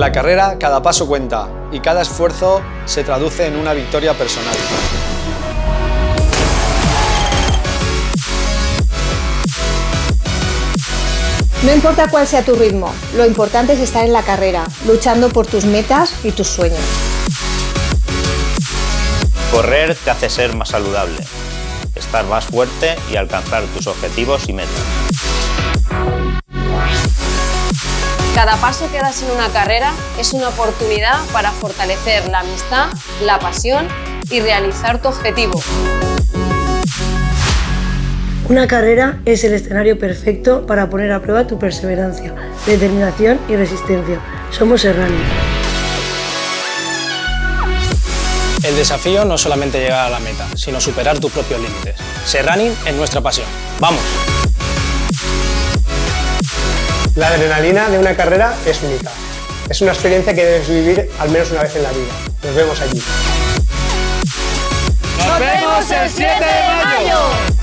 la carrera, cada paso cuenta y cada esfuerzo se traduce en una victoria personal. No importa cuál sea tu ritmo, lo importante es estar en la carrera, luchando por tus metas y tus sueños. Correr te hace ser más saludable, estar más fuerte y alcanzar tus objetivos y metas. Cada paso que das en una carrera es una oportunidad para fortalecer la amistad, la pasión y realizar tu objetivo. Una carrera es el escenario perfecto para poner a prueba tu perseverancia, determinación y resistencia. Somos Serrani. El desafío no es solamente llegar a la meta, sino superar tus propios límites. Serrani es nuestra pasión. ¡Vamos! La adrenalina de una carrera es única. Es una experiencia que debes vivir al menos una vez en la vida. Nos vemos allí. ¡Nos vemos el 7 de mayo!